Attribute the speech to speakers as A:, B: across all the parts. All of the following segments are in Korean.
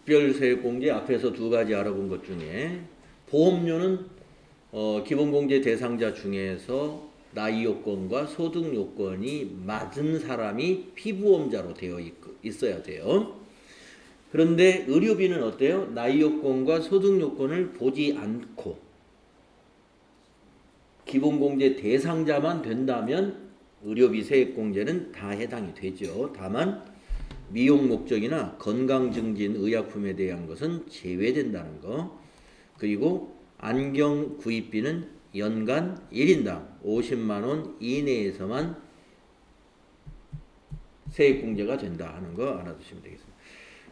A: 특별세액공제 앞에서 두 가지 알아본 것 중에 보험료는 기본공제 대상자 중에서 나이 요건과 소득 요건이 맞은 사람이 피보험자로 되어 있어야 돼요. 그런데 의료비는 어때요? 나이 요건과 소득 요건을 보지 않고 기본공제 대상자만 된다면 의료비 세액공제는 다 해당이 되죠. 다만 미용 목적이나 건강 증진 의약품에 대한 것은 제외된다는 거. 그리고 안경 구입비는 연간 1인당 50만 원 이내에서만 세액공제가 된다 하는 거 알아두시면 되겠습니다.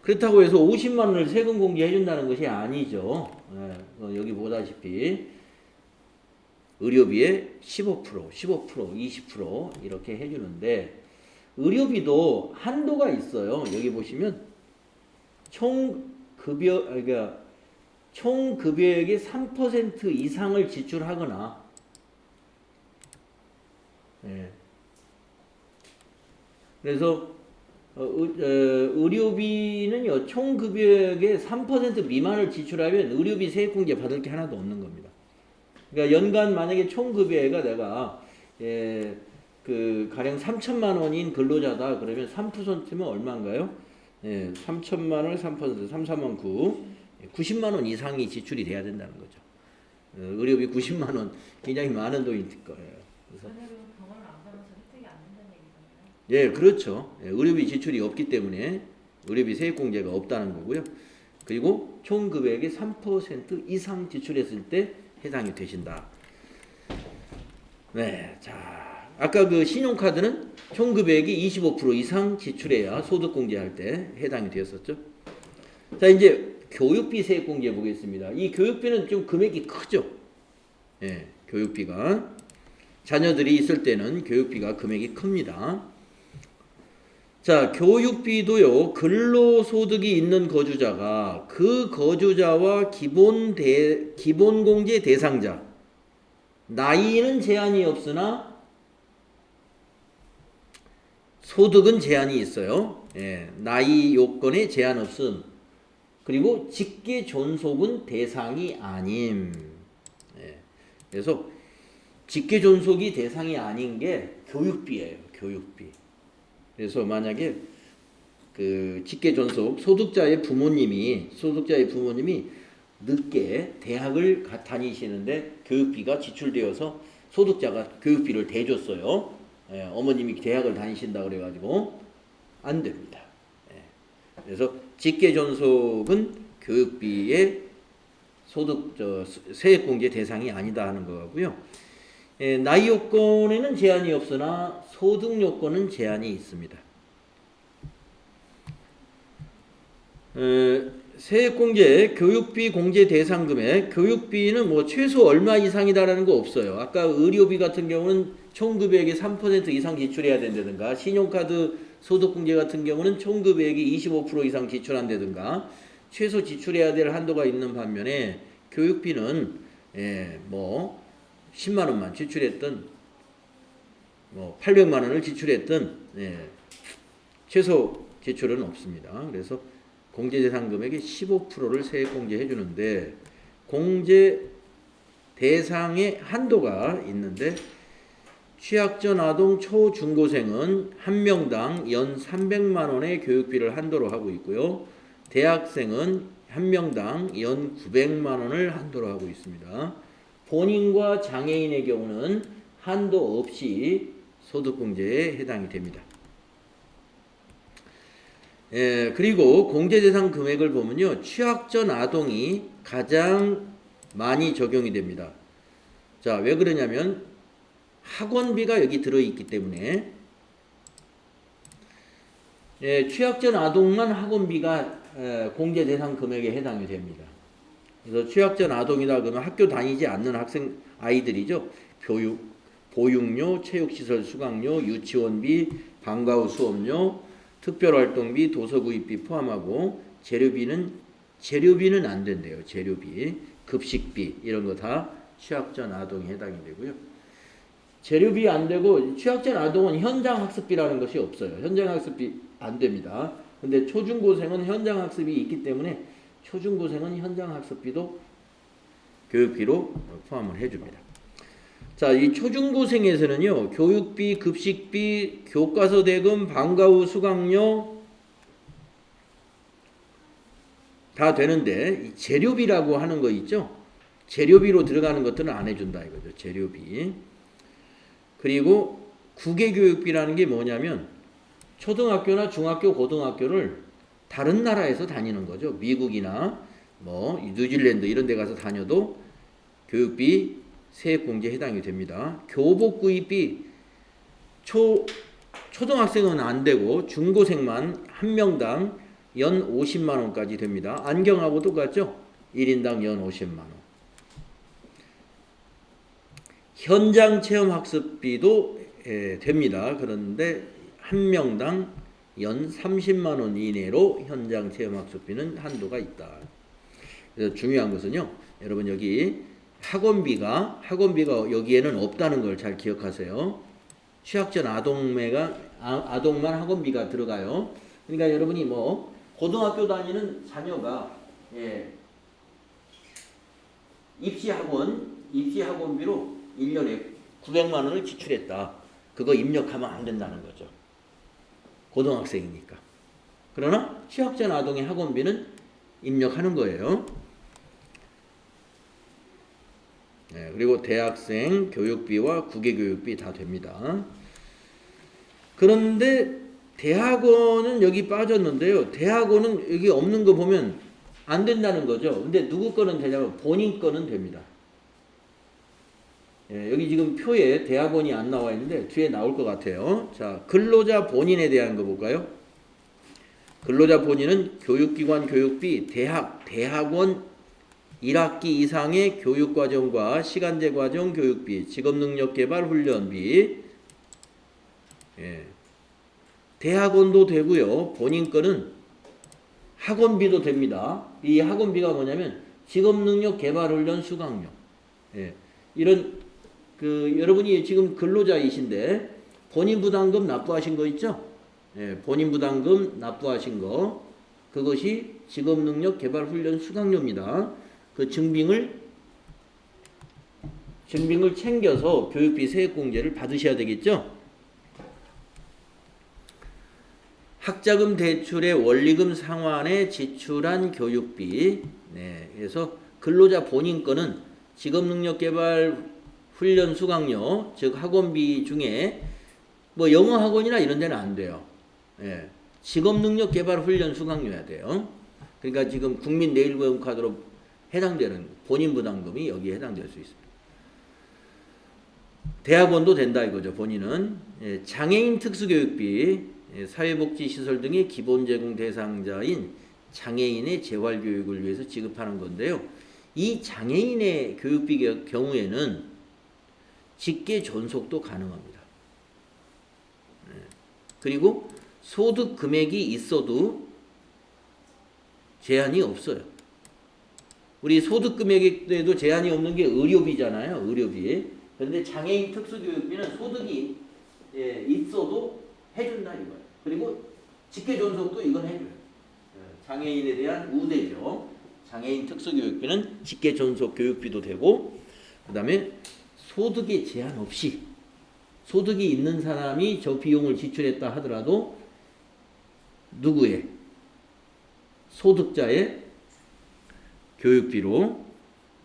A: 그렇다고 해서 50만 원을 세금 공제해 준다는 것이 아니죠. 여기 보다시피 의료비의 15%, 20% 이렇게 해주는데 의료비도 한도가 있어요. 여기 보시면 그러니까 총 급여액의 3% 이상을 지출하거나 그래서 의료비는요, 총 급여액의 3% 미만을 지출하면 의료비 세액공제 받을 게 하나도 없는 겁니다. 그러니까 연간 만약에 총 급여가 내가 가령 3천만 원인 근로자다 그러면 3%면 얼마인가요? 3천만 원 3%, 3, 9, 90만 원 이상이 지출이 돼야 된다는 거죠. 의료비 90만 원 굉장히 많은 돈일 거예요. 그래서
B: 병원을 안 가면서 혜택이 안 된다는 얘기잖아요.
A: 예, 그렇죠. 의료비 지출이 없기 때문에 의료비 세액공제가 없다는 거고요. 그리고 총 금액의 3% 이상 지출했을 때 해당이 되신다. 네, 자, 아까 그 신용카드는 총 금액이 25% 이상 지출해야 소득공제할 때 해당이 되었었죠. 자, 이제 교육비 세액공제 보겠습니다. 이 교육비는 좀 금액이 크죠. 예, 교육비가 자녀들이 있을 때는 교육비가 금액이 큽니다. 자, 교육비도요, 근로소득이 있는 거주자가 그 거주자와 기본공제 대상자, 나이는 제한이 없으나 소득은 제한이 있어요. 예, 나이 요건에 제한 없음. 그리고 직계존속은 대상이 아님. 예, 그래서 직계존속이 대상이 아닌 게 교육비예요. 교육비. 그래서 만약에 그 직계존속 소득자의 부모님이 늦게 대학을 다니시는데 교육비가 지출되어서 소득자가 교육비를 대줬어요. 예, 어머님이 대학을 다니신다 그래가지고 안 됩니다. 예, 그래서 직계존속은 교육비의 세액공제 대상이 아니다 하는 거고요. 예, 나이 요건에는 제한이 없으나 소득 요건은 제한이 있습니다. 세액공제 교육비 공제 대상 금액, 교육비는 뭐 최소 얼마 이상이다라는 거 없어요. 아까 의료비 같은 경우는 총 금액의 3% 이상 지출해야 된다든가, 신용카드 소득공제 같은 경우는 총 금액이 25% 이상 지출한다든가, 최소 지출해야 될 한도가 있는 반면에 교육비는 10만 원만 지출했던 800만 원을 지출했던 최소 지출은 없습니다. 그래서 공제 대상 금액의 15%를 세액공제해 주는데 공제 대상의 한도가 있는데 취약전 아동 초중고생은 한 명당 연 300만 원의 교육비를 한도로 하고 있고요. 대학생은 한 명당 연 900만 원을 한도로 하고 있습니다. 본인과 장애인의 경우는 한도 없이 소득공제에 해당이 됩니다. 그리고 공제대상 금액을 보면요. 취약전 아동이 가장 많이 적용이 됩니다. 자, 왜 그러냐면 학원비가 여기 들어있기 때문에 취약전 아동만 학원비가 공제대상 금액에 해당이 됩니다. 그래서 취약전 아동이다 그러면 학교 다니지 않는 아이들이죠. 보육료, 체육시설 수강료, 유치원비, 방과 후 수업료, 특별활동비, 도서구입비 포함하고 재료비는 안 된대요. 재료비, 급식비 이런 거 다 취약전 아동에 해당이 되고요. 재료비 안 되고 취약전 아동은 현장 학습비라는 것이 없어요. 현장 학습비 안 됩니다. 근데 초중고생은 현장 학습이 있기 때문에 초중고생은 현장 학습비도 교육비로 포함을 해줍니다. 자, 이 초중고생에서는요, 교육비, 급식비, 교과서 대금, 방과 후 수강료 다 되는데 이 재료비라고 하는 거 있죠? 재료비로 들어가는 것들은 안 해준다 이거죠. 재료비. 그리고 국외교육비라는 게 뭐냐면 초등학교나 중학교, 고등학교를 다른 나라에서 다니는 거죠. 미국이나 뭐 뉴질랜드 이런 데 가서 다녀도 교육비 세액공제에 해당이 됩니다. 교복 구입비 초등학생은 안 되고 중고생만 한 명당 연 50만 원까지 됩니다. 안경하고 똑같죠? 1인당 연 50만 원. 현장 체험 학습비도 됩니다. 그런데 한 명당 연 30만 원 이내로 현장 체험 학습비는 한도가 있다. 그래서 중요한 것은요. 여러분 여기 학원비가 여기에는 없다는 걸 잘 기억하세요. 취약전 아동만 학원비가 들어가요. 그러니까 여러분이 뭐 고등학교 다니는 자녀가 입시학원비로 1년에 900만 원을 지출했다. 그거 입력하면 안 된다는 거죠. 고등학생이니까. 그러나 취약전 아동의 학원비는 입력하는 거예요. 네, 그리고 대학생 교육비와 국외교육비 다 됩니다. 그런데 대학원은 여기 빠졌는데요. 대학원은 여기 없는 거 보면 안 된다는 거죠. 근데 누구 거는 되냐면 본인 거는 됩니다. 여기 지금 표에 대학원이 안 나와 있는데 뒤에 나올 것 같아요. 자, 근로자 본인에 대한 거 볼까요? 근로자 본인은 교육기관 교육비, 대학원 1학기 이상의 교육과정과 시간제 과정 교육비, 직업능력개발 훈련비, 대학원도 되고요. 본인 거는 학원비도 됩니다. 이 학원비가 뭐냐면 직업능력개발훈련 수강료. 이런 여러분이 지금 근로자이신데 본인 부담금 납부하신 거 있죠? 본인 부담금 납부하신 거 그것이 직업능력개발훈련 수강료입니다. 그 증빙을 챙겨서 교육비 세액공제를 받으셔야 되겠죠? 학자금 대출의 원리금 상환에 지출한 교육비. 그래서 근로자 본인 거는 직업능력개발 훈련 수강료, 즉 학원비 중에 뭐 영어 학원이나 이런 데는 안 돼요. 직업능력개발 훈련 수강료야 돼요. 그러니까 지금 국민내일보험카드로 해당되는 본인 부담금이 여기에 해당될 수 있습니다. 대학원도 된다 이거죠. 본인은 장애인 특수교육비, 사회복지시설 등의 기본 제공 대상자인 장애인의 재활교육을 위해서 지급하는 건데요. 이 장애인의 교육비 경우에는 직계 존속도 가능합니다. 그리고 소득 금액이 있어도 제한이 없어요. 우리 소득 금액에도 제한이 없는 게 의료비잖아요. 의료비. 그런데 장애인 특수교육비는 소득이 있어도 해준다 이거예요. 그리고 직계 존속도 이건 해줘요. 장애인에 대한 우대죠. 장애인 특수교육비는 직계 존속 교육비도 되고, 그 다음에 소득에 제한 없이 소득이 있는 사람이 저 비용을 지출했다 하더라도 누구의 소득자의 교육비로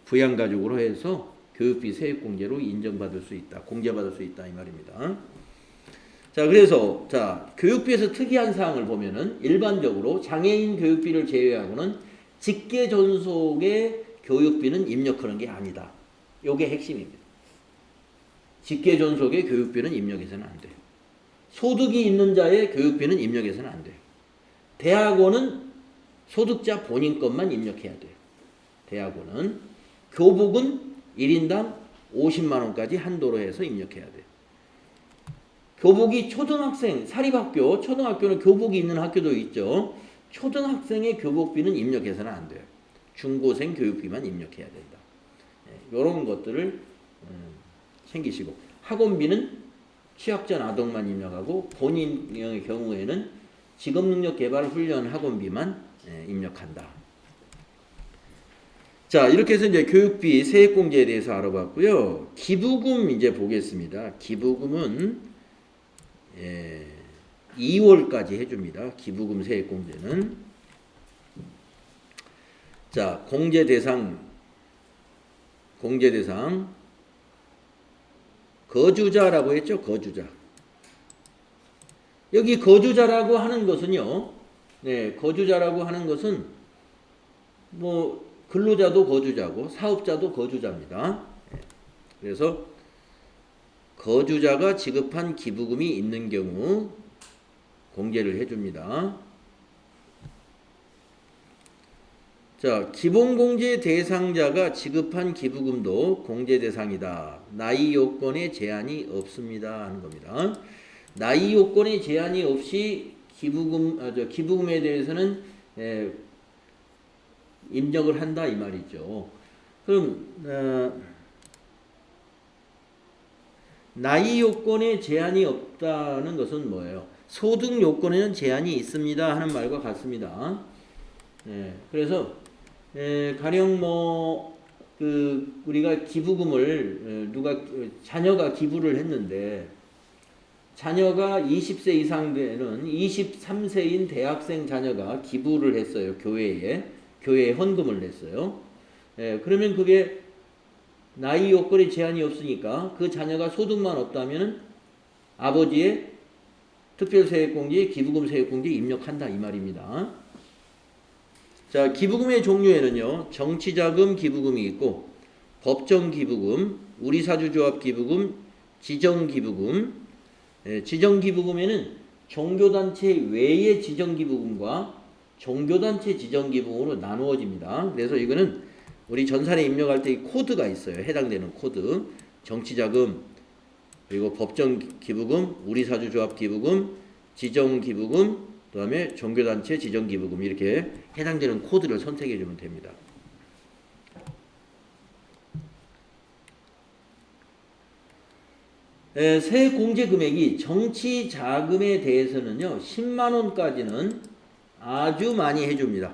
A: 부양가족으로 해서 교육비 세액공제로 인정받을 수 있다. 공제받을 수 있다 이 말입니다. 자, 그래서 교육비에서 특이한 사항을 보면은 일반적으로 장애인 교육비를 제외하고는 직계 존속의 교육비는 입력하는 게 아니다. 요게 핵심입니다. 직계 존속의 교육비는 입력해서는 안 돼요. 소득이 있는 자의 교육비는 입력해서는 안 돼요. 대학원은 소득자 본인 것만 입력해야 돼요. 대학원은. 교복은 1인당 50만 원까지 한도로 해서 입력해야 돼요. 교복이 초등학생, 사립학교, 초등학교는 교복이 있는 학교도 있죠. 초등학생의 교복비는 입력해서는 안 돼요. 중고생 교육비만 입력해야 된다. 이런 것들을 챙기시고, 학원비는 취약전 아동만 입력하고 본인의 경우에는 직업능력 개발 훈련 학원비만 입력한다. 자, 이렇게 해서 이제 교육비 세액공제에 대해서 알아봤고요. 기부금 이제 보겠습니다. 기부금은 2월까지 해줍니다. 기부금 세액공제는. 자, 공제 대상 거주자라고 했죠. 거주자. 여기 거주자라고 하는 것은요. 거주자라고 하는 것은 뭐 근로자도 거주자고 사업자도 거주자입니다. 그래서 거주자가 지급한 기부금이 있는 경우 공제를 해줍니다. 자, 기본공제 대상자가 지급한 기부금도 공제 대상이다. 나이 요건에 제한이 없습니다 하는 겁니다. 나이 요건에 제한이 없이 기부금에 대해서는 입력을 한다 이 말이죠. 그럼 나이 요건에 제한이 없다는 것은 뭐예요? 소득 요건에는 제한이 있습니다 하는 말과 같습니다. 그래서 가령 우리가 기부금을 자녀가 기부를 했는데 자녀가 20세 이상 되는 23세인 대학생 자녀가 기부를 했어요. 교회에 헌금을 냈어요. 그러면 그게 나이 요건에 제한이 없으니까 그 자녀가 소득만 없다면 아버지의 특별세액공제에 기부금 세액공제에 입력한다 이 말입니다. 자, 기부금의 종류에는요. 정치자금 기부금이 있고 법정기부금, 우리사주조합 기부금, 지정기부금. 지정기부금에는 종교단체 외의 지정기부금과 종교단체 지정기부금으로 나누어집니다. 그래서 이거는 우리 전산에 입력할 때 코드가 있어요. 해당되는 코드. 정치자금, 그리고 법정기부금, 우리사주조합기부금, 지정기부금, 그 다음에 종교단체 지정기부금 이렇게 해당되는 코드를 선택해 주면 됩니다. 세액공제 금액이 정치자금에 대해서는요. 10만원까지는 아주 많이 해줍니다.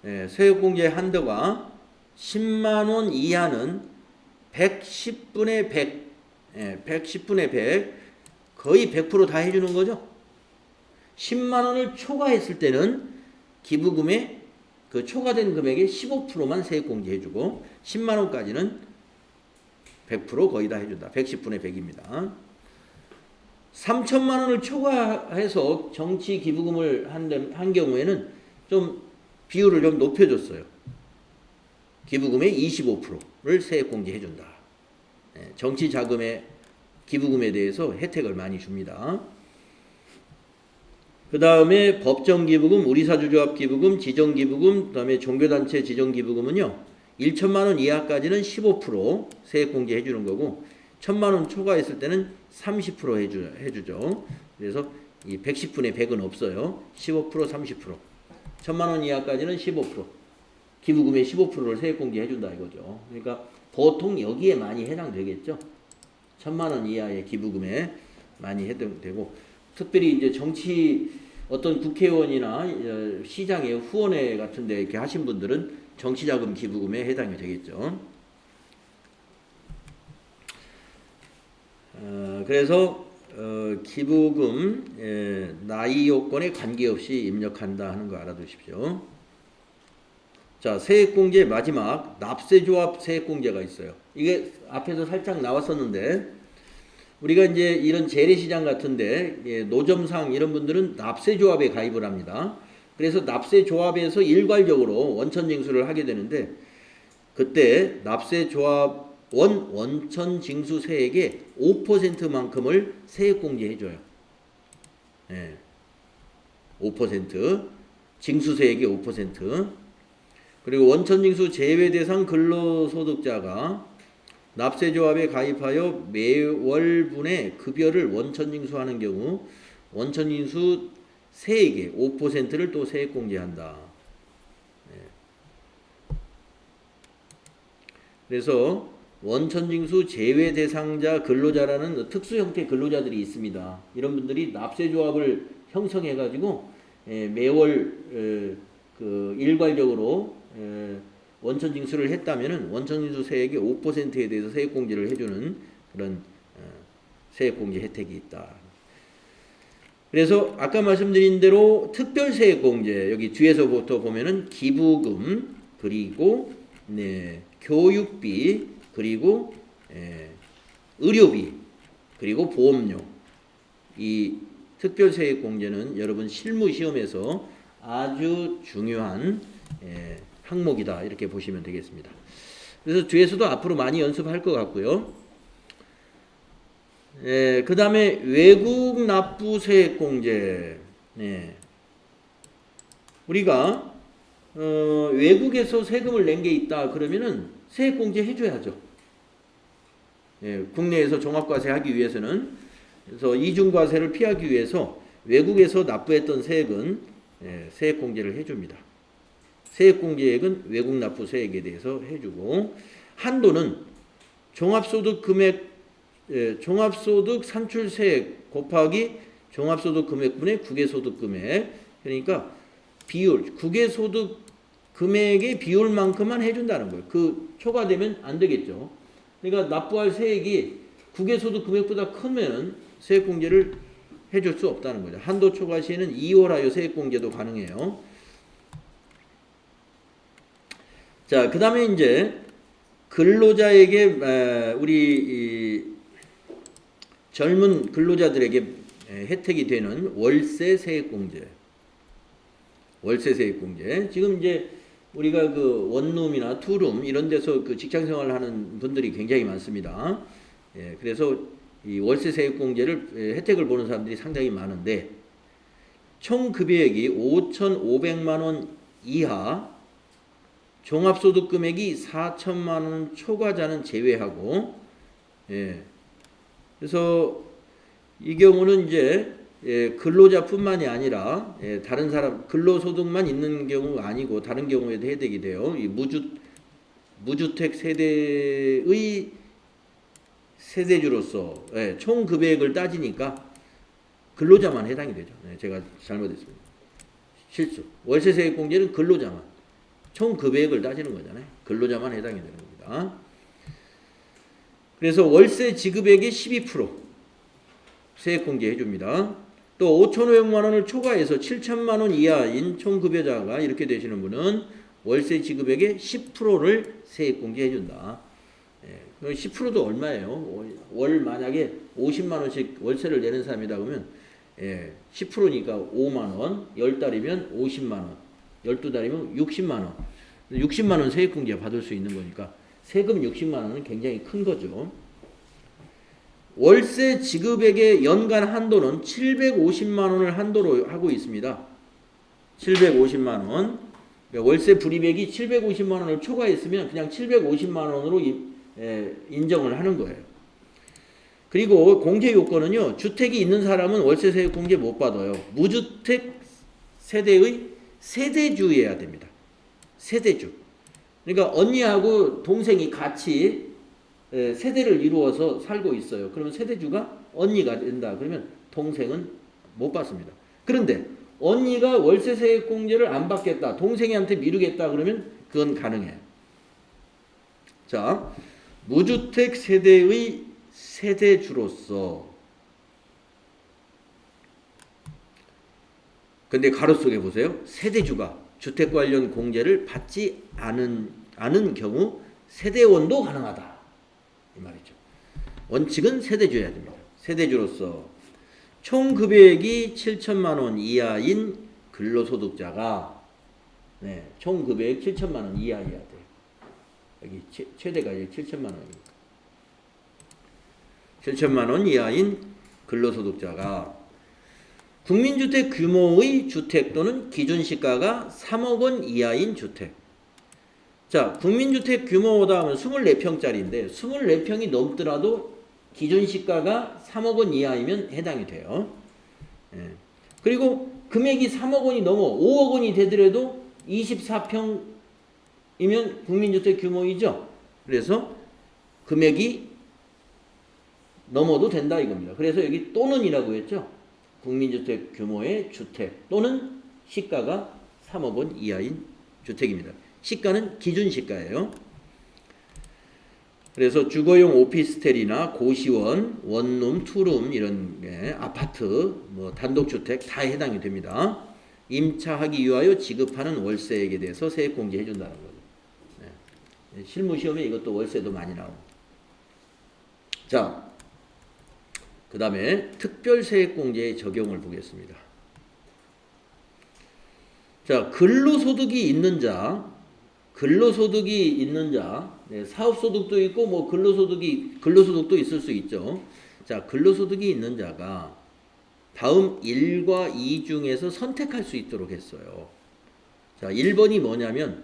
A: 세액공제 한도가 10만원 이하는 110분의 100, 110분의 100, 거의 100% 다 해주는 거죠. 10만원을 초과했을 때는 기부금의 그 초과된 금액의 15%만 세액공제 해주고 10만원까지는 100% 거의 다 해준다. 110분의 100입니다. 3천만원을 초과해서 정치 기부금을 한 경우에는 좀 비율을 좀 높여줬어요. 기부금의 25%를 세액공제 해준다. 정치 자금의 기부금에 대해서 혜택을 많이 줍니다. 그 다음에 법정기부금, 우리사주조합 기부금, 지정기부금, 그 다음에 종교단체 지정기부금은요. 1천만원 이하까지는 15% 세액공제 해주는 거고 1,000만원 초과했을 때는 30% 해주죠. 그래서 이 110분의 100은 없어요. 15%, 30%. 1,000만원 이하까지는 15%. 기부금의 15%를 세액공제 해준다 이거죠. 그러니까 보통 여기에 많이 해당되겠죠. 1,000만원 이하의 기부금에 많이 해당되고 특별히 이제 정치 어떤 국회의원이나 시장의 후원회 같은데 이렇게 하신 분들은 정치자금 기부금에 해당이 되겠죠. 그래서 기부금 나이 요건에 관계없이 입력한다 하는 거 알아두십시오. 자, 세액공제 마지막 납세조합 세액공제가 있어요. 이게 앞에서 살짝 나왔었는데 우리가 이제 이런 재래시장 같은데 노점상 이런 분들은 납세조합에 가입을 합니다. 그래서 납세조합에서 일괄적으로 원천징수를 하게 되는데 그때 납세조합 원천징수 세액의 5%만큼을 세액공제해줘요. 5% 징수세액의 5%. 그리고 원천징수 제외대상 근로소득자가 납세조합에 가입하여 매월분의 급여를 원천징수하는 경우 원천징수 세액의 5%를 또 세액공제한다. 그래서 원천징수 제외 대상자 근로자라는 특수 형태 근로자들이 있습니다. 이런 분들이 납세조합을 형성해 가지고 매월 그 일괄적으로 원천징수를 했다면은 원천징수 세액의 5%에 대해서 세액공제를 해주는 그런 세액공제 혜택이 있다. 그래서 아까 말씀드린 대로 특별세액공제 여기 뒤에서부터 보면은 기부금 그리고 교육비 그리고 의료비 그리고 보험료 이 특별세액공제는 여러분 실무시험에서 아주 중요한 항목이다 이렇게 보시면 되겠습니다. 그래서 뒤에서도 앞으로 많이 연습할 것 같고요. 그 다음에 외국 납부세액공제. 우리가 외국에서 세금을 낸 게 있다 그러면은 세액공제 해줘야죠. 국내에서 종합과세 하기 위해서는 그래서 이중과세를 피하기 위해서 외국에서 납부했던 세액은 세액공제를 해줍니다. 세액공제액은 외국 납부세액에 대해서 해주고 한도는 종합소득 금액 종합소득 산출세액 곱하기 종합소득 금액분의 국외소득 금액 그러니까 비율 국외소득 금액의 비율만큼만 해준다는 거예요. 그 초과되면 안 되겠죠. 그러니까 납부할 세액이 국외소득 금액보다 크면 세액공제를 해줄 수 없다는 거죠. 한도 초과 시에는 2월하여 세액공제도 가능해요. 자, 그 다음에 이제 근로자에게 우리 젊은 근로자들에게 혜택이 되는 월세 세액공제. 월세 세액공제. 지금 이제 우리가 그 원룸이나 투룸 이런 데서 그 직장 생활을 하는 분들이 굉장히 많습니다. 그래서 이 월세 세액공제를 혜택을 보는 사람들이 상당히 많은데 총 급여액이 5,500만 원 이하 종합소득 금액이 4천만 원 초과자는 제외하고 그래서 이 경우는 이제 근로자뿐만이 아니라 다른 사람 근로소득만 있는 경우가 아니고 다른 경우에도 혜택이 돼요. 이 무주택 세대의 세대주로서 총 급여액을 따지니까 근로자만 해당이 되죠. 제가 잘못했습니다. 실수. 월세 세액공제는 근로자만 총 급여액을 따지는 거잖아요. 근로자만 해당이 되는 겁니다. 그래서 월세 지급액의 12% 세액공제 해줍니다. 또 5,500만 원을 초과해서 7천만 원 이하인 총급여자가 이렇게 되시는 분은 월세 지급액의 10%를 세액공제 해준다. 10%도 얼마예요? 월 만약에 50만 원씩 월세를 내는 사람이다 그러면 10%니까 5만 원, 10달이면 50만 원, 12달이면 60만 원. 60만 원 세액공제 받을 수 있는 거니까 세금 60만 원은 굉장히 큰 거죠. 월세 지급액의 연간 한도는 750만 원을 한도로 하고 있습니다. 750만 원. 그러니까 월세 불입액이 750만 원을 초과했으면 그냥 750만 원으로 인정을 하는 거예요. 그리고 공제 요건은요. 주택이 있는 사람은 월세 세액 공제 못 받아요. 무주택 세대의 세대주여야 됩니다. 세대주. 그러니까 언니하고 동생이 같이 세대를 이루어서 살고 있어요. 그러면 세대주가 언니가 된다. 그러면 동생은 못 받습니다. 그런데 언니가 월세 세액 공제를 안 받겠다. 동생한테 미루겠다. 그러면 그건 가능해요. 자, 무주택 세대의 세대주로서 근데 가로 속에 보세요. 세대주가 주택 관련 공제를 받지 않은 경우 세대원도 가능하다. 이 말이죠. 원칙은 세대주여야 됩니다. 세대주로서 총 급여액이 7천만 원 이하인 근로소득자가 총 급여액 7천만 원 이하여야 돼요. 여기 최대가 7천만 원이니까. 7천만 원 이하인 근로소득자가 국민주택 규모의 주택 또는 기준시가가 3억 원 이하인 주택. 자, 국민주택 규모다 하면 24평짜리인데 24평이 넘더라도 기준시가가 3억 원 이하이면 해당이 돼요. 그리고 금액이 3억 원이 넘어 5억 원이 되더라도 24평이면 국민주택 규모이죠. 그래서 금액이 넘어도 된다 이겁니다. 그래서 여기 또는이라고 했죠. 국민주택 규모의 주택 또는 시가가 3억 원 이하인 주택입니다. 시가는 기준 시가예요. 그래서 주거용 오피스텔이나 고시원, 원룸, 투룸 이런 아파트, 뭐 단독주택 다 해당이 됩니다. 임차하기 위하여 지급하는 월세액에 대해서 세액공제 해준다는 거죠. 네. 실무시험에 이것도 월세도 많이 나옵니다. 자, 그 다음에 특별세액공제의 적용을 보겠습니다. 자, 근로소득이 있는 자, 네, 사업소득도 있고 뭐 근로소득도 있을 수 있죠. 자, 근로소득이 있는 자가 다음 1과 2 중에서 선택할 수 있도록 했어요. 자, 1번이 뭐냐면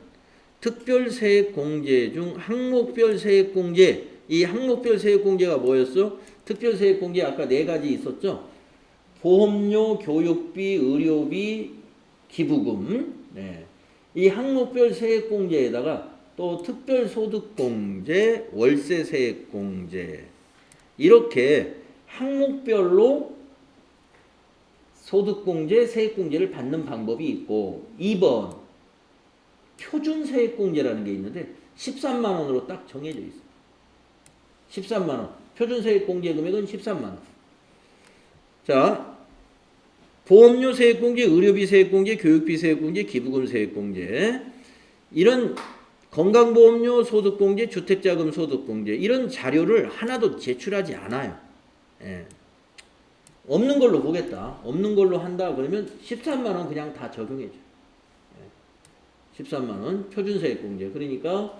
A: 특별세액공제 중 항목별 세액공제. 이 항목별 세액공제가 뭐였어? 특별세액공제 아까 4가지 있었죠. 보험료, 교육비, 의료비, 기부금. 네. 이 항목별 세액공제에다가 또 특별소득공제, 월세세액공제 이렇게 항목별로 소득공제, 세액공제를 받는 방법이 있고 2번 표준세액공제라는 게 있는데 13만 원으로 딱 정해져 있어요. 13만 원. 표준세액공제 금액은 13만 원. 자, 보험료 세액공제, 의료비 세액공제, 교육비 세액공제, 기부금 세액공제 이런 건강보험료 소득공제, 주택자금 소득공제 이런 자료를 하나도 제출하지 않아요. 예. 없는 걸로 보겠다. 없는 걸로 한다 그러면 13만 원 그냥 다 적용해 줘요. 예. 13만 원 표준세액공제. 그러니까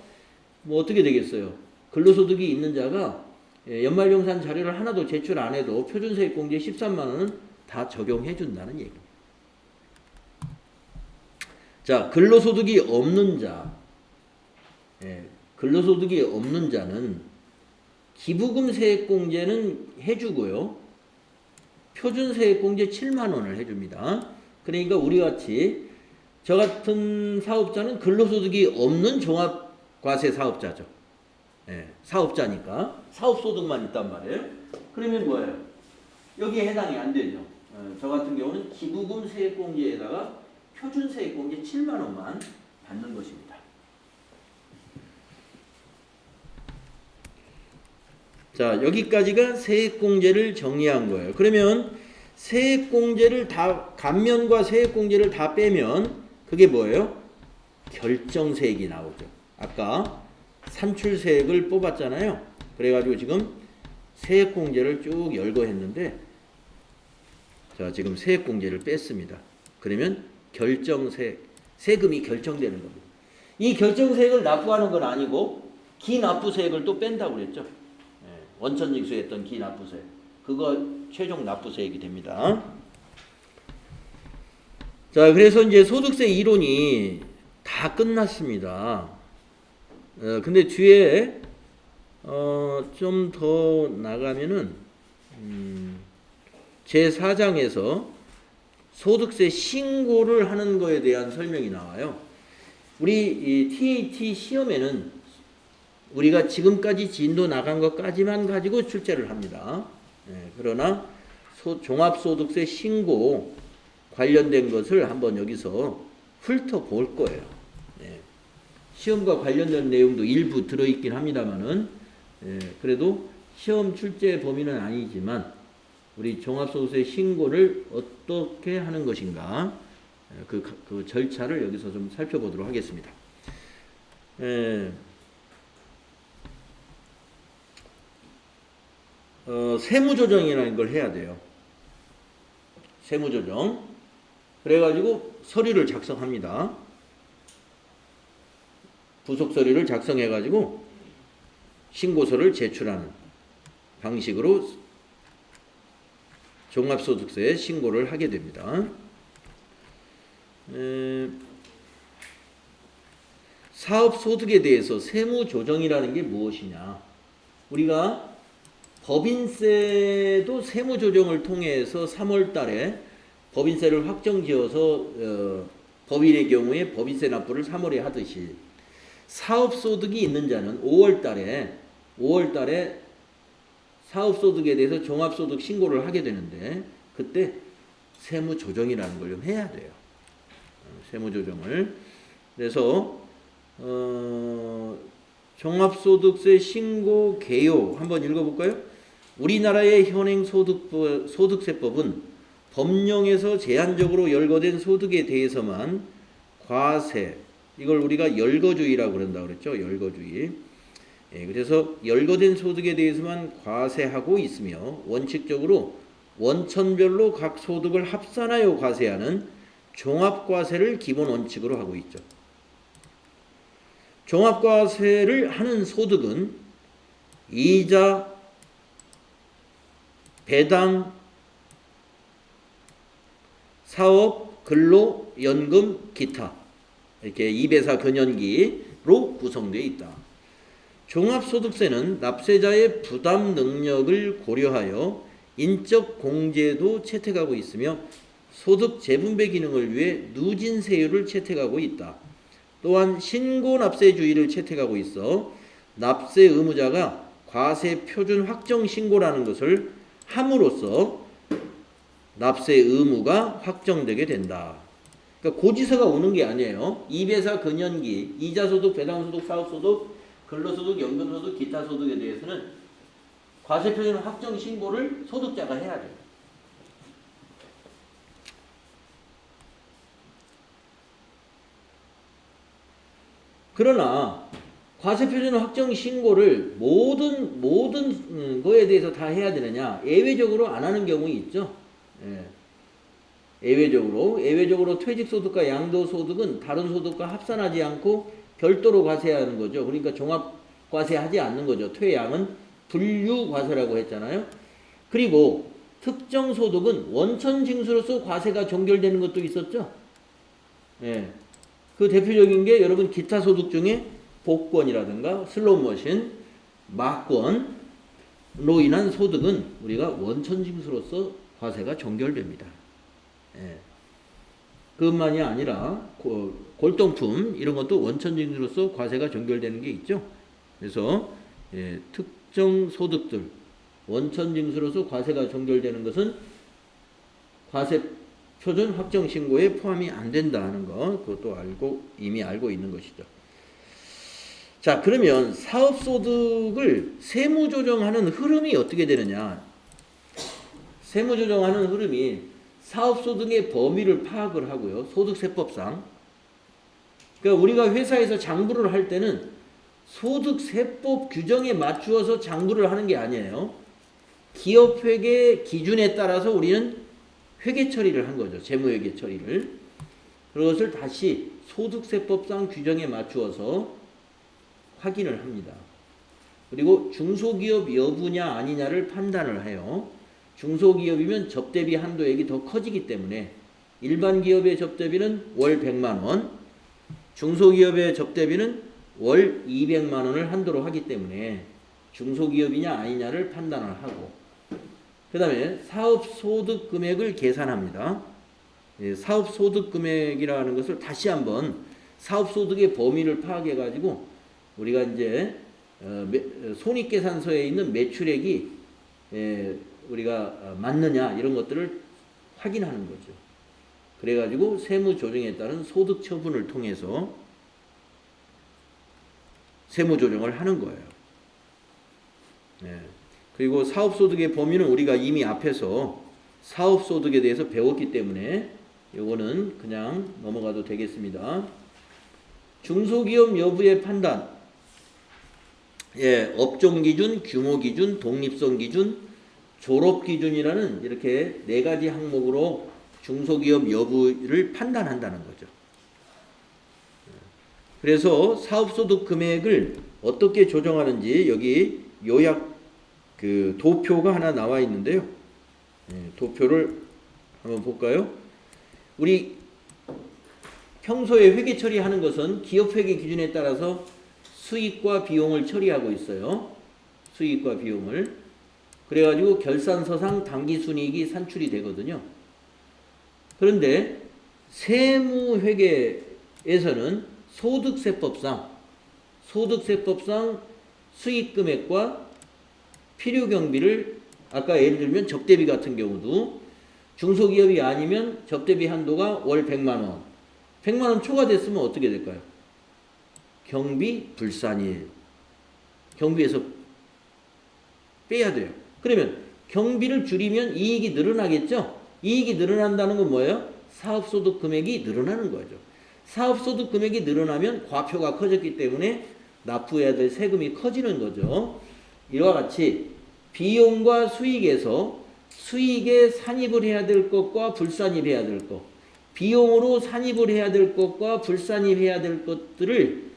A: 뭐 어떻게 되겠어요? 근로소득이 있는 자가 연말정산 자료를 하나도 제출 안 해도 표준세액공제 13만 원은 다 적용해 준다는 얘기입니다. 자, 근로소득이 없는 자. 근로소득이 없는 자는 기부금 세액공제는 해주고요. 표준세액공제 7만 원을 해줍니다. 그러니까 우리같이 저 같은 사업자는 근로소득이 없는 종합과세 사업자죠. 사업자니까 사업소득만 있단 말이에요. 그러면 뭐예요? 여기에 해당이 안 되죠. 저 같은 경우는 기부금 세액공제에다가 표준세액공제 7만 원만 받는 것입니다. 자, 여기까지가 세액공제를 정리한 거예요. 그러면 세액공제를 다 감면과 세액공제를 다 빼면 그게 뭐예요? 결정세액이 나오죠. 아까 산출세액을 뽑았잖아요. 그래가지고 지금 세액공제를 쭉 열거 했는데 자, 지금 세액공제를 뺐습니다. 그러면 세금이 결정되는 겁니다. 이 결정세액을 납부하는 건 아니고 기납부세액을 또 뺀다고 그랬죠. 원천징수했던 기납부세액. 그거 최종 납부세액이 됩니다. 자, 그래서 이제 소득세 이론이 다 끝났습니다. 근데 뒤에 좀 더 나가면은 제4장에서 소득세 신고를 하는 거에 대한 설명이 나와요. 우리 이 TAT 시험에는 우리가 지금까지 진도 나간 것까지만 가지고 출제를 합니다. 그러나 종합소득세 신고 관련된 것을 한번 여기서 훑어볼 거예요. 시험과 관련된 내용도 일부 들어있긴 합니다만은 그래도 시험 출제 범위는 아니지만 우리 종합소득세 신고를 어떻게 하는 것인가 그 절차를 여기서 좀 살펴보도록 하겠습니다. 세무조정이라는 걸 해야 돼요. 세무조정. 그래가지고 서류를 작성합니다. 부속서류를 작성해가지고 신고서를 제출하는 방식으로 종합소득세 신고를 하게 됩니다. 사업소득에 대해서 세무조정이라는 게 무엇이냐. 우리가 법인세도 세무조정을 통해서 3월 달에 법인세를 확정지어서 법인의 경우에 법인세 납부를 3월에 하듯이 사업소득이 있는 자는 5월 달에 5월 달에 사업소득에 대해서 종합소득 신고를 하게 되는데 그때 세무조정이라는 걸 좀 해야 돼요. 세무조정을. 그래서 종합소득세 신고 개요 한번 읽어볼까요? 우리나라의 현행 소득세법은 법령에서 제한적으로 열거된 소득에 대해서만 과세, 이걸 우리가 열거주의라고 그런다고 그랬죠. 열거주의. 예, 그래서 열거된 소득에 대해서만 과세하고 있으며 원칙적으로 원천별로 각 소득을 합산하여 과세하는 종합과세를 기본 원칙으로 하고 있죠. 종합과세를 하는 소득은 이자, 배당, 사업, 근로, 연금, 기타 이렇게 2배사 근연기로 구성되어 있다. 종합소득세는 납세자의 부담 능력을 고려하여 인적 공제도 채택하고 있으며 소득 재분배 기능을 위해 누진세율을 채택하고 있다. 또한 신고납세주의를 채택하고 있어 납세 의무자가 과세 표준 확정 신고라는 것을 함으로써 납세 의무가 확정되게 된다. 그러니까 고지서가 오는 게 아니에요. 2배사 근연기, 이자소득, 배당소득, 사업소득, 근로소득, 연금소득, 기타소득에 대해서는 과세 표준 확정 신고를 소득자가 해야 돼요. 그러나 과세표준 확정 신고를 모든 거에 대해서 다 해야 되느냐? 예외적으로 안 하는 경우 있죠. 예. 예외적으로 퇴직소득과 양도소득은 다른 소득과 합산하지 않고 별도로 과세하는 거죠. 그러니까 종합과세하지 않는 거죠. 퇴양은 분류과세라고 했잖아요. 그리고 특정 소득은 원천징수로서 과세가 종결되는 것도 있었죠. 예. 그 대표적인 게 여러분 기타 소득 중에 복권이라든가 슬롯머신, 막권으로 인한 소득은 우리가 원천징수로서 과세가 종결됩니다. 예. 그것만이 아니라 골동품 이런 것도 원천징수로서 과세가 종결되는 게 있죠. 그래서 예, 특정 소득들 원천징수로서 과세가 종결되는 것은 과세 표준 확정 신고에 포함이 안 된다는 거 그것도 이미 알고 있는 것이죠. 자, 그러면 사업소득을 세무조정하는 흐름이 어떻게 되느냐? 세무조정하는 흐름이 사업소득의 범위를 파악을 하고요. 소득세법상. 그러니까 우리가 회사에서 장부를 할 때는 소득세법 규정에 맞추어서 장부를 하는 게 아니에요. 기업회계 기준에 따라서 우리는 회계 처리를 한 거죠. 재무회계 처리를. 그것을 다시 소득세법상 규정에 맞추어서 확인을 합니다. 그리고 중소기업 여부냐 아니냐를 판단을 해요. 중소기업이면 접대비 한도액이 더 커지기 때문에 일반 기업의 접대비는 월 100만 원, 중소기업의 접대비는 월 200만 원을 한도로 하기 때문에 중소기업이냐 아니냐를 판단을 하고 그 다음에 사업소득 금액을 계산합니다. 사업소득 금액이라는 것을 다시 한번 사업소득의 범위를 파악해 가지고 우리가 이제 손익계산서에 있는 매출액이 우리가 맞느냐 이런 것들을 확인하는 거죠. 그래가지고 세무조정에 따른 소득처분을 통해서 세무조정을 하는 거예요. 그리고 사업소득의 범위는 우리가 이미 앞에서 사업소득에 대해서 배웠기 때문에 이거는 그냥 넘어가도 되겠습니다. 중소기업 여부의 판단. 업종기준, 규모기준, 독립성기준, 졸업기준이라는 이렇게 4가지 항목으로 중소기업 여부를 판단한다는 거죠. 그래서 사업소득 금액을 어떻게 조정하는지 여기 요약 도표가 하나 나와 있는데요. 도표를 한번 볼까요? 우리 평소에 회계 처리하는 것은 기업회계 기준에 따라서 수익과 비용을 처리하고 있어요. 수익과 비용을. 그래가지고 결산서상 당기순이익이 산출이 되거든요. 그런데 세무회계에서는 소득세법상 수익 금액과 필요 경비를 아까 예를 들면 접대비 같은 경우도 중소기업이 아니면 접대비 한도가 월 100만 원. 100만 원 초과됐으면 어떻게 될까요? 경비 불산이에요. 경비에서 빼야 돼요. 그러면 경비를 줄이면 이익이 늘어나겠죠? 이익이 늘어난다는 건 뭐예요? 사업소득 금액이 늘어나는 거죠. 사업소득 금액이 늘어나면 과표가 커졌기 때문에 납부해야 될 세금이 커지는 거죠. 이와 같이 비용과 수익에서 수익에 산입을 해야 될 것과 불산입해야 될 것, 비용으로 산입을 해야 될 것과 불산입해야 될 것들을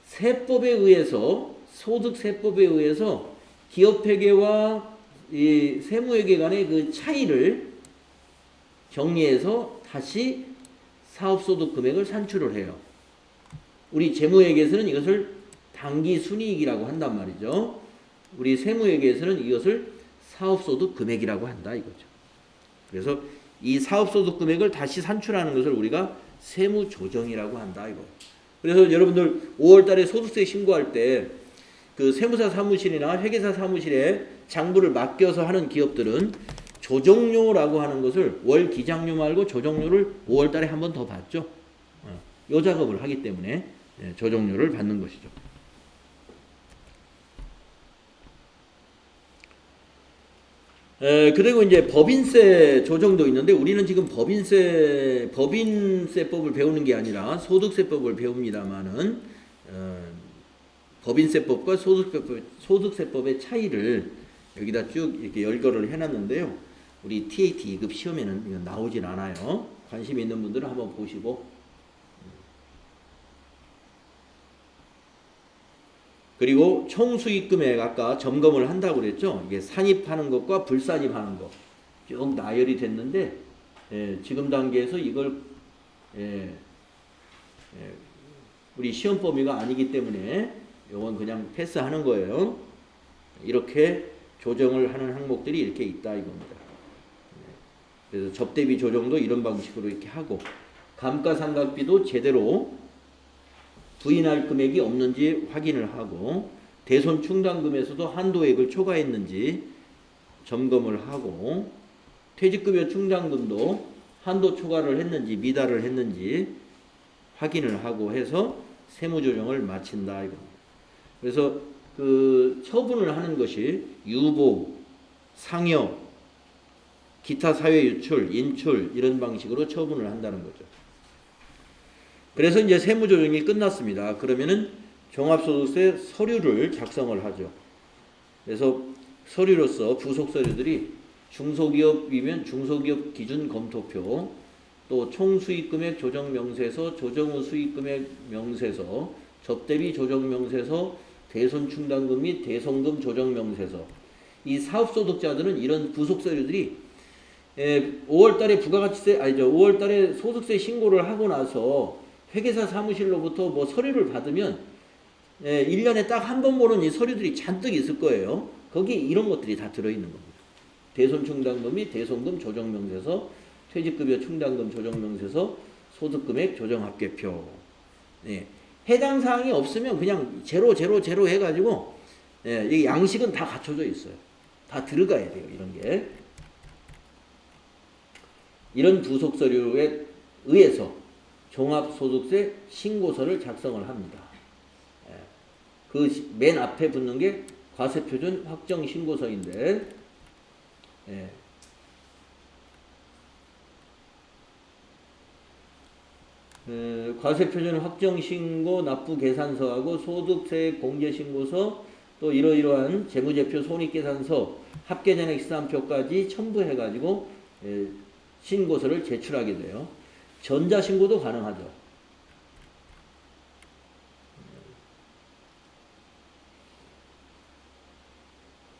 A: 세법에 의해서, 소득세법에 의해서 기업회계와 이 세무회계 간의 그 차이를 정리해서 다시 사업소득 금액을 산출을 해요. 우리 재무회계에서는 이것을 당기순이익이라고 한단 말이죠. 우리 세무회계에서는 이것을 사업소득 금액이라고 한다 이거죠. 그래서 이 사업소득 금액을 다시 산출하는 것을 우리가 세무조정이라고 한다 이거. 그래서 여러분들 5월달에 소득세 신고할 때 그 세무사 사무실이나 회계사 사무실에 장부를 맡겨서 하는 기업들은 조정료라고 하는 것을 월 기장료 말고 조정료를 5월달에 한 번 더 받죠. 요 작업을 하기 때문에 조정료를 받는 것이죠. 그리고 이제 법인세 조정도 있는데 우리는 지금 법인세법을 배우는 게 아니라 소득세법을 배웁니다만은 법인세법과 소득세법의 차이를 여기다 쭉 이렇게 열거를 해놨는데요. 우리 TAT 2급 시험에는 이거 나오질 않아요. 관심 있는 분들은 한번 보시고. 그리고 총수익금액 아까 점검을 한다고 그랬죠. 이게 산입하는 것과 불산입하는 것 쭉 나열이 됐는데 지금 단계에서 이걸 우리 시험 범위가 아니기 때문에 이건 그냥 패스하는 거예요. 이렇게 조정을 하는 항목들이 이렇게 있다 이겁니다. 그래서 접대비 조정도 이런 방식으로 이렇게 하고 감가상각비도 제대로 부인할 금액이 없는지 확인을 하고 대손 충당금에서도 한도액을 초과했는지 점검을 하고 퇴직급여 충당금도 한도 초과를 했는지 미달을 했는지 확인을 하고 해서 세무조정을 마친다 이겁니다. 그래서 그 처분을 하는 것이 유보, 상여, 기타 사회 유출, 인출 이런 방식으로 처분을 한다는 거죠. 그래서 이제 세무조정이 끝났습니다. 그러면은 종합소득세 서류를 작성을 하죠. 그래서 서류로서 부속 서류들이 중소기업이면 중소기업 기준 검토표, 또 총수익금액 조정명세서, 조정후 수익금액 명세서, 접대비 조정명세서, 대손충당금 및 대손금 조정명세서. 이 사업소득자들은 이런 부속 서류들이 5월달에 부가가치세 5월달에 소득세 신고를 하고 나서 회계사 사무실로부터 뭐 서류를 받으면 1년에 딱 한 번 보는 이 서류들이 잔뜩 있을 거예요. 거기 이런 것들이 다 들어있는 겁니다. 대손충당금 및 대손금 조정명세서, 퇴직급여 충당금 조정명세서, 소득금액 조정합계표. 해당 사항이 없으면 그냥 제로 해가지고 이 양식은 다 갖춰져 있어요. 다 들어가야 돼요. 이런 게. 이런 부속 서류에 의해서 종합소득세 신고서를 작성을 합니다. 그 맨 앞에 붙는 게 과세표준 확정신고서인데 과세표준 확정신고 납부계산서하고 소득세 공제신고서 또 이러이러한 재무제표 손익계산서 합계전액시산표까지 첨부해가지고 신고서를 제출하게 돼요. 전자신고도 가능하죠.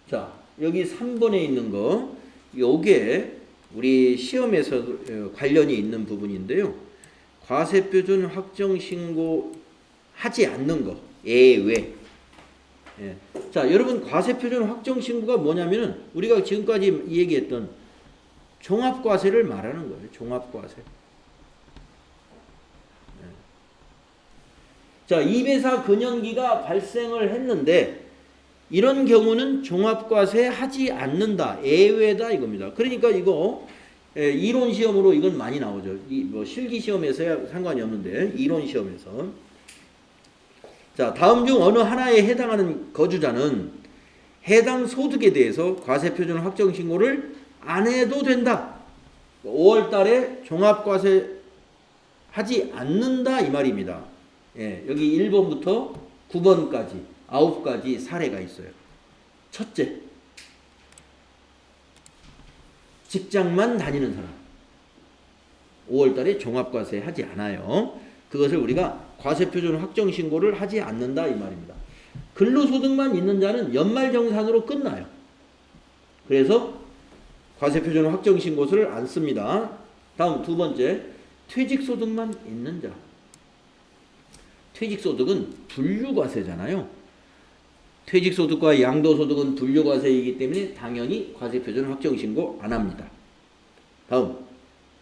A: 자, 여기 3번에 있는 거, 요게 우리 시험에서 관련이 있는 부분인데요. 과세표준 확정신고 하지 않는 거, 예외. 자, 여러분 과세표준 확정신고가 뭐냐면은 우리가 지금까지 얘기했던 종합과세를 말하는 거예요. 종합과세. 자, 2배사 근연기가 발생을 했는데 이런 경우는 종합과세 하지 않는다. 예외다 이겁니다. 그러니까 이거 이론 시험으로 이건 많이 나오죠. 뭐 실기 시험에서야 상관이 없는데 이론 시험에서. 자, 다음 중 어느 하나에 해당하는 거주자는 해당 소득에 대해서 과세표준 확정 신고를 안 해도 된다. 5월 달에 종합과세 하지 않는다 이 말입니다. 예, 여기 1번부터 9번까지 9가지 사례가 있어요. 첫째, 직장만 다니는 사람 5월 달에 종합과세 하지 않아요. 그것을 우리가 과세표준 확정 신고를 하지 않는다 이 말입니다. 근로소득만 있는 자는 연말정산으로 끝나요. 그래서 과세표준 확정 신고서를 안 씁니다. 다음 두 번째, 퇴직소득만 있는 자. 퇴직소득은 분류과세잖아요. 퇴직소득과 양도소득은 분류과세이기 때문에 당연히 과세표준 확정 신고 안 합니다. 다음,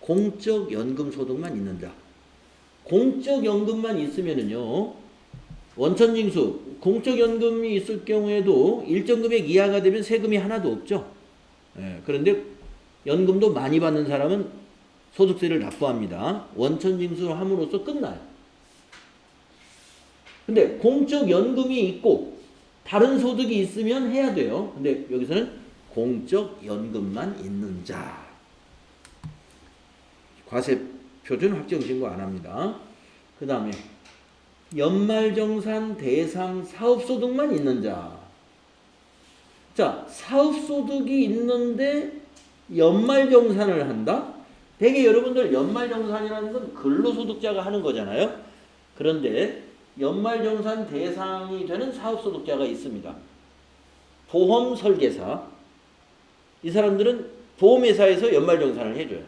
A: 공적연금소득만 있는 자. 공적연금만 있으면은요, 원천징수, 공적연금이 있을 경우에도 일정 금액 이하가 되면 세금이 하나도 없죠. 예, 그런데 연금도 많이 받는 사람은 소득세를 납부합니다. 원천징수를 함으로써 끝나요. 근데 공적연금이 있고 다른 소득이 있으면 해야 돼요. 근데 여기서는 공적연금만 있는 자. 과세표준 확정신고 안 합니다. 그 다음에 연말정산 대상 사업소득만 있는 자. 자, 사업소득이 있는데 연말정산을 한다? 대개 여러분들 연말정산이라는 건 근로소득자가 하는 거잖아요. 그런데 연말정산 대상이 되는 사업소득자가 있습니다. 보험설계사. 이 사람들은 보험회사에서 연말정산을 해줘요.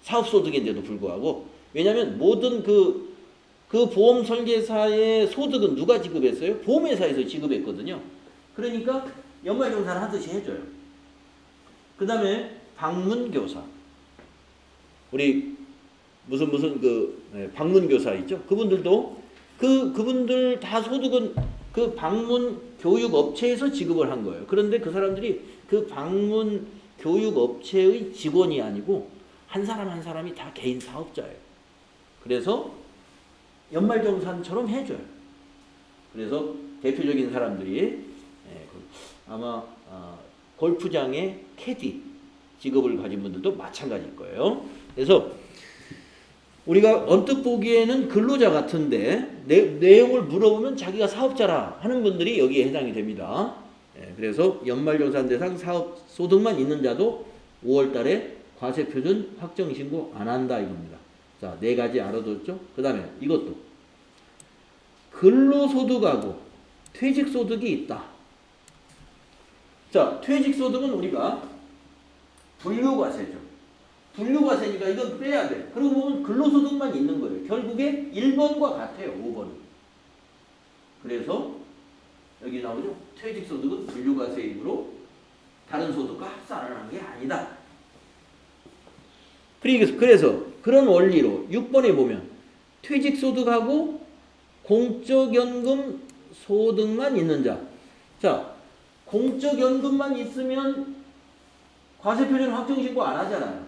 A: 사업소득인데도 불구하고. 왜냐하면 모든 그 보험설계사의 소득은 누가 지급했어요? 보험회사에서 지급했거든요. 그러니까 연말정산 하듯이 해줘요. 그 다음에 방문교사. 우리 무슨 방문교사 있죠? 그분들도 그분들 다 소득은 그 방문 교육 업체에서 지급을 한 거예요. 그런데 그 사람들이 그 방문 교육 업체의 직원이 아니고 한 사람 한 사람이 다 개인 사업자예요. 그래서 연말정산처럼 해줘요. 그래서 대표적인 사람들이 아마 골프장의 캐디 직업을 가진 분들도 마찬가지일 거예요. 그래서 우리가 언뜻 보기에는 근로자 같은데 내용을 물어보면 자기가 사업자라 하는 분들이 여기에 해당이 됩니다. 그래서 연말정산 대상 사업 소득만 있는 자도 5월 달에 과세표준 확정신고 안 한다 이겁니다. 자, 4가지 알아뒀죠? 그 다음에 이것도 근로소득하고 퇴직소득이 있다. 자, 퇴직소득은 우리가 분류과세죠. 분류과세니까 이건 빼야 돼. 그러고 보면 근로소득만 있는 거예요. 결국에 1번과 같아요. 5번은. 그래서 여기 나오죠. 퇴직소득은 분류과세이므로 다른 소득과 합산을 하는 게 아니다. 그래서 그런 원리로 6번에 보면 퇴직소득하고 공적연금 소득만 있는 자. 자, 공적연금만 있으면 과세표준 확정신고 안 하잖아요.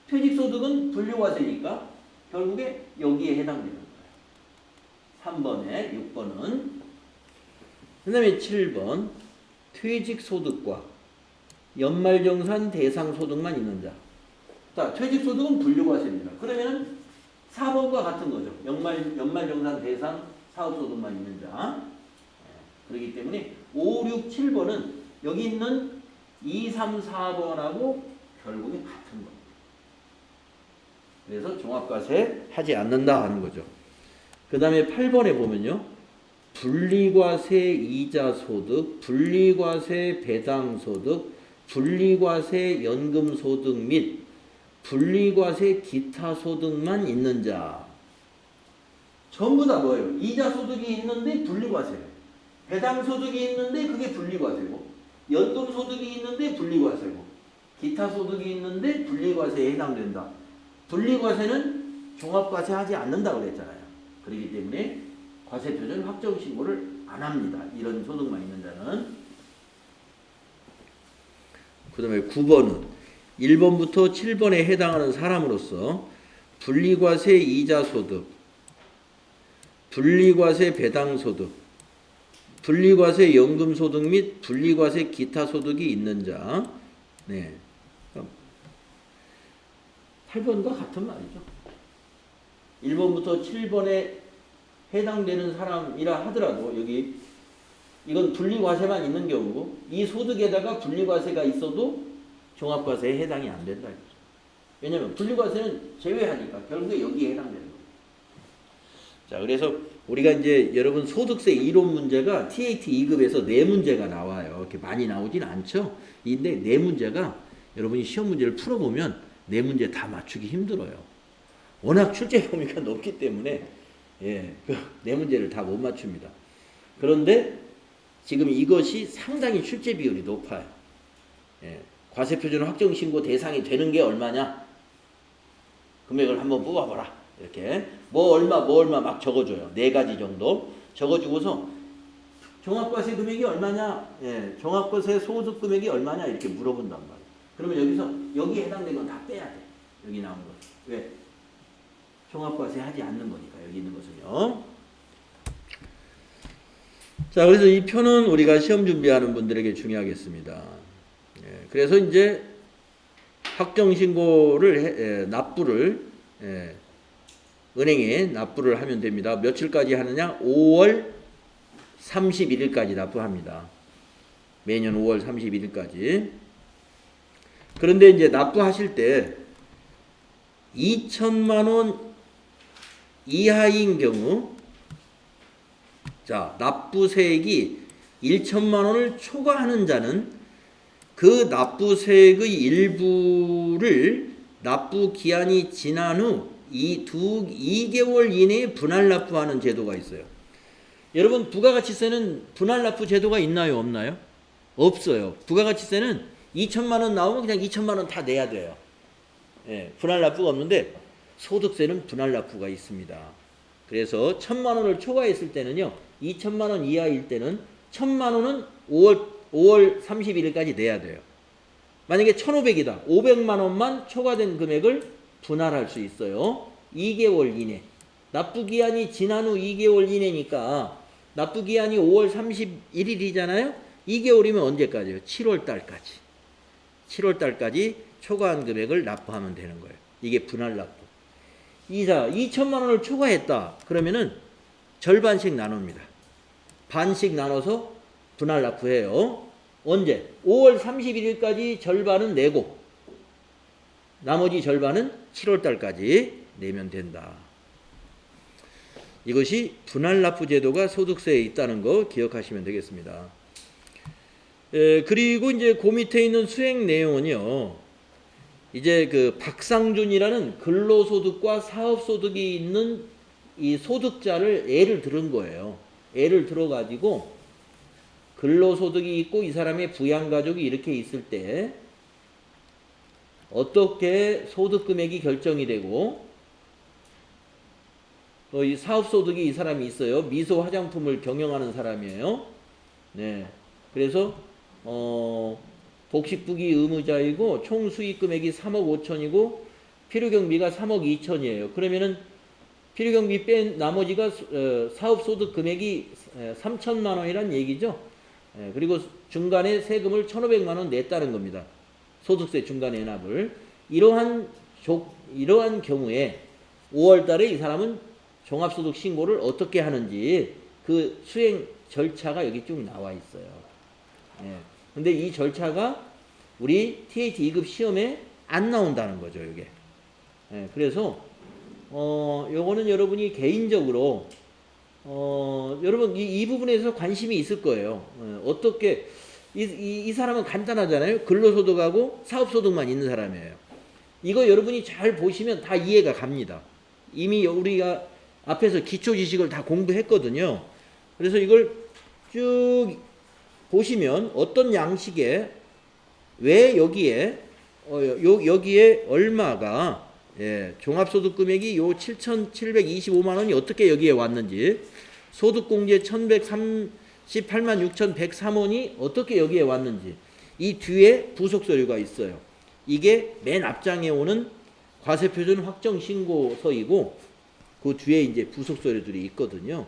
A: 퇴직소득은 분류과세니까 결국에 여기에 해당되는 거예요. 3번에 6번은. 그 다음에 7번 퇴직소득과 연말정산 대상소득만 있는 자. 자, 퇴직소득은 분류과세입니다. 그러면 4번과 같은 거죠. 연말정산 대상 사업소득만 있는 자. 그렇기 때문에 5, 6, 7번은 여기 있는 2, 3, 4번하고 결국에 같은 겁니다. 그래서 종합과세 하지 않는다 하는 거죠. 그 다음에 8번에 보면요. 분리과세 이자소득, 분리과세 배당소득, 분리과세 연금소득 및 분리과세 기타소득만 있는 자. 전부 다 뭐예요? 이자소득이 있는데 분리과세예요. 배당소득이 있는데 그게 분리과세고, 연금소득이 있는데 분리과세고, 기타소득이 있는데 분리과세에 해당된다. 분리과세는 종합과세 하지 않는다고 그랬잖아요. 그렇기 때문에 과세표준 확정신고를 안 합니다. 이런 소득만 있는 자는. 그 다음에 9번은 1번부터 7번에 해당하는 사람으로서 분리과세 이자 소득, 분리과세 배당 소득, 분리과세 연금 소득 및 분리과세 기타 소득이 있는 자. 네. 8번과 같은 말이죠. 1번부터 7번에 해당되는 사람이라 하더라도 여기 이건 분리과세만 있는 경우고 이 소득에다가 분리과세가 있어도 종합과세에 해당이 안 된다. 왜냐하면 분리과세는 제외하니까 결국에 여기에 해당되는 거예요. 자, 그래서 우리가 이제 여러분 소득세 이론 문제가 TAT 2급에서 4문제가 나와요. 이렇게 많이 나오진 않죠. 근데 4문제가 여러분이 시험 문제를 풀어보면 4문제 다 맞추기 힘들어요. 워낙 출제 범위가 높기 때문에 예, 그 4문제를 다 못 맞춥니다. 그런데 지금 이것이 상당히 출제 비율이 높아요. 예, 과세표준 확정신고 대상이 되는 게 얼마냐? 금액을 한번 뽑아봐라. 이렇게 뭐 얼마 막 적어줘요. 4가지 정도 적어주고서 종합과세 금액이 얼마냐? 예, 종합과세 소득 금액이 얼마냐? 이렇게 물어본단 말이에요. 그러면 여기서 여기에 해당되는 건 다 빼야 돼. 여기 나온 거. 왜? 종합과세 하지 않는 거니까 여기 있는 것은요. 자, 그래서 이 표는 우리가 시험 준비하는 분들에게 중요하겠습니다. 예, 그래서 이제 확정신고를 납부를 은행에 납부를 하면 됩니다. 며칠까지 하느냐? 5월 31일까지 납부합니다. 매년 5월 31일까지. 그런데 이제 납부하실 때 2천만 원 이하인 경우, 자, 납부세액이 1천만 원을 초과하는 자는 그 납부세액의 일부를 납부 기한이 지난 후 2개월 이내에 분할 납부하는 제도가 있어요. 여러분, 부가가치세는 분할 납부 제도가 있나요? 없나요? 없어요. 부가가치세는 2천만 원 나오면 그냥 2천만 원 다 내야 돼요. 예, 분할 납부가 없는데 소득세는 분할 납부가 있습니다. 그래서 1,000만 원을 초과했을 때는요, 2천만 원 이하일 때는 1,000만 원은 5월 31일까지 내야 돼요. 만약에 1,500이다. 500만 원만 초과된 금액을 분할할 수 있어요. 2개월 이내. 납부기한이 지난 후 2개월 이내니까 납부기한이 5월 31일이잖아요. 2개월이면 언제까지요? 7월 달까지. 7월 달까지 초과한 금액을 납부하면 되는 거예요. 이게 분할 납부. 이자 2천만 원을 초과했다. 그러면은 절반씩 나눕니다. 반씩 나눠서 분할 납부해요. 언제? 5월 31일까지 절반은 내고 나머지 절반은 7월 달까지 내면 된다. 이것이 분할 납부 제도가 소득세에 있다는 거 기억하시면 되겠습니다. 그리고 이제 그 밑에 있는 수행 내용은요. 이제 그 박상준이라는 근로소득과 사업소득이 있는 이 소득자를 예를 들은 거예요. 예를 들어가지고 근로소득이 있고 이 사람의 부양가족이 이렇게 있을 때 어떻게 소득금액이 결정이 되고 또 이 사업소득이 이 사람이 있어요. 미소 화장품을 경영하는 사람이에요. 네. 그래서 복식부기 의무자이고 총 수익 금액이 3억 5천이고 필요경비가 3억 2천이에요. 그러면은 필요경비 뺀 나머지가 사업소득 금액이 3천만 원이란 얘기죠. 그리고 중간에 세금을 1,500만 원 냈다는 겁니다. 소득세 중간 연합을. 이러한 경우에 5월 달에 이 사람은 종합소득 신고를 어떻게 하는지 그 수행 절차가 여기 쭉 나와 있어요. 근데 이 절차가 우리 TAT 2급 시험에 안 나온다는 거죠, 이게. 그래서 요거는 여러분이 개인적으로 여러분 이 부분에서 관심이 있을 거예요. 어떻게 이 사람은 간단하잖아요. 근로소득하고 사업소득만 있는 사람이에요. 이거 여러분이 잘 보시면 다 이해가 갑니다. 이미 우리가 앞에서 기초지식을 다 공부했거든요. 그래서 이걸 쭉 보시면 어떤 양식에 왜 여기에 여기에 얼마가 종합소득 금액이 요 7,725만 원이 어떻게 여기에 왔는지 소득공제 1138만 6,103원이 어떻게 여기에 왔는지 이 뒤에 부속 서류가 있어요. 이게 맨 앞장에 오는 과세표준 확정신고서이고 그 뒤에 이제 부속 서류들이 있거든요.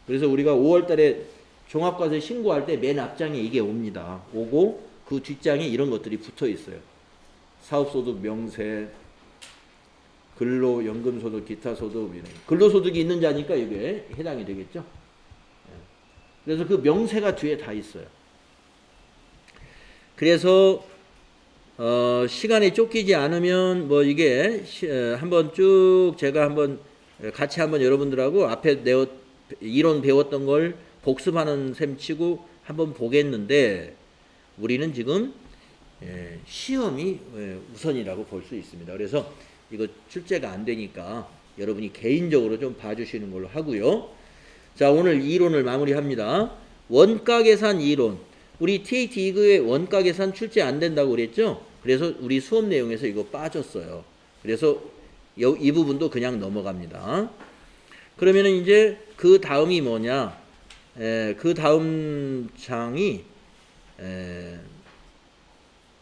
A: 그래서 우리가 5월 달에 종합과세 신고할 때 맨 앞장에 이게 옵니다. 오고 그 뒷장에 이런 것들이 붙어 있어요. 사업소득 명세, 근로연금소득, 기타소득, 근로소득이 있는 자니까 이게 해당이 되겠죠. 그래서 그 명세가 뒤에 다 있어요. 그래서 시간에 쫓기지 않으면 뭐 이게 한번 쭉 제가 한번 같이 한번 여러분들하고 앞에 이론 배웠던 걸 복습하는 셈 치고 한번 보겠는데 우리는 지금 시험이 우선이라고 볼 수 있습니다. 그래서 이거 출제가 안 되니까 여러분이 개인적으로 좀 봐주시는 걸로 하고요. 자, 오늘 이론을 마무리합니다. 원가계산 이론. 우리 TAT 2급의 원가계산 출제 안 된다고 그랬죠? 그래서 우리 수업 내용에서 이거 빠졌어요. 그래서 이 부분도 그냥 넘어갑니다. 그러면은 이제 그 다음이 뭐냐? 그 다음 장이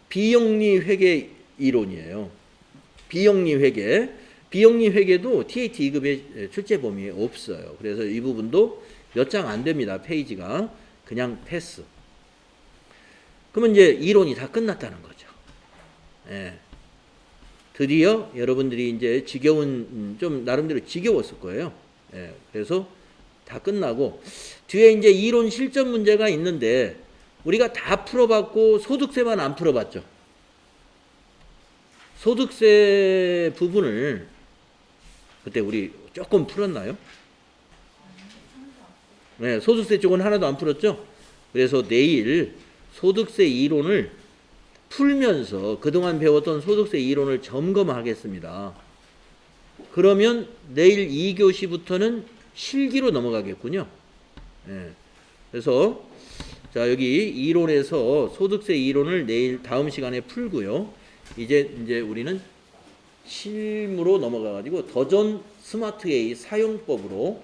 A: 비영리 회계 이론이에요. 비영리 회계. 비영리 회계도 TAT 2급의 출제 범위에 없어요. 그래서 이 부분도 몇 장 안 됩니다. 페이지가. 그냥 패스. 그러면 이제 이론이 다 끝났다는 거죠. 드디어 여러분들이 이제 좀 나름대로 지겨웠을 거예요. 그래서 다 끝나고 뒤에 이제 이론 실전 문제가 있는데 우리가 다 풀어봤고 소득세만 안 풀어봤죠. 소득세 부분을 그때 우리 조금 풀었나요? 네, 소득세 쪽은 하나도 안 풀었죠. 그래서 내일 소득세 이론을 풀면서 그동안 배웠던 소득세 이론을 점검하겠습니다. 그러면 내일 2교시부터는 실기로 넘어가겠군요. 그래서 자, 여기 이론에서 소득세 이론을 내일 다음 시간에 풀고요. 이제 우리는 실무로 넘어가 가지고 더존 스마트 A 사용법으로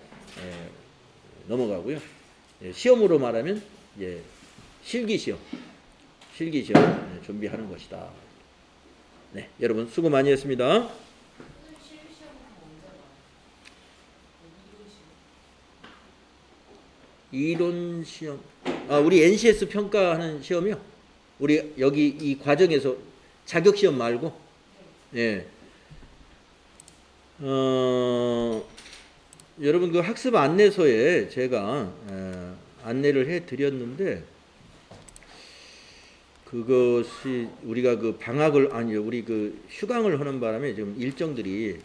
A: 넘어가고요. 시험으로 말하면 이제 실기 시험 준비하는 것이다. 네, 여러분 수고 많이 했습니다. 이론 시험. 우리 NCS 평가하는 시험이요. 우리 여기 이 과정에서 자격 시험 말고. 예. 여러분 그 학습 안내서에 제가 안내를 해 드렸는데 그것이 우리가 그 우리 그 휴강을 하는 바람에 지금 일정들이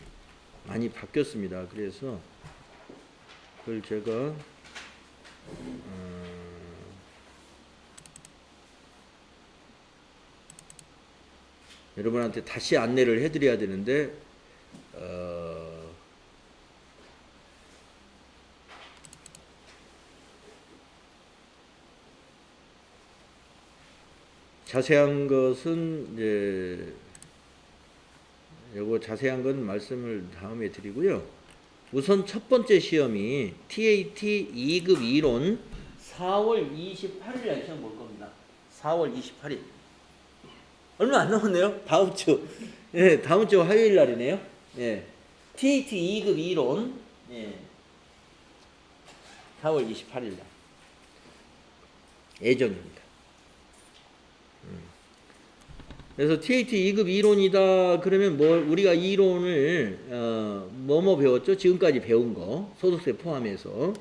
A: 많이 바뀌었습니다. 그래서 그걸 제가 여러분한테 다시 안내를 해드려야 되는데 자세한 것은 이제 요거 자세한 건 말씀을 다음에 드리고요. 우선 첫 번째 시험이 TAT 2급 이론 4월 28일에 시험 볼 겁니다. 4월 28일. 얼마 안 남았네요. 다음 주. 예, 다음 주 화요일 날이네요. 예. TAT 2급 이론. 예. 4월 28일 날. 예정입니다. 그래서 TAT 2급 이론이다 그러면 우리가 이론을 뭐뭐 배웠죠? 지금까지 배운 거 소득세 포함해서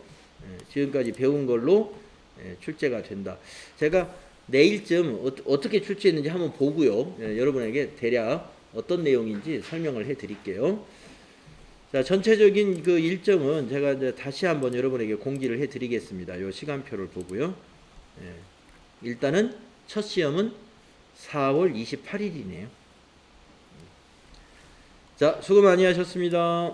A: 지금까지 배운 걸로 출제가 된다. 제가 내일쯤 어떻게 출제했는지 한번 보고요. 여러분에게 대략 어떤 내용인지 설명을 해 드릴게요. 자, 전체적인 그 일정은 제가 이제 다시 한번 여러분에게 공지를 해 드리겠습니다. 요 시간표를 보고요. 일단은 첫 시험은 4월 28일이네요. 자, 수고 많이 하셨습니다.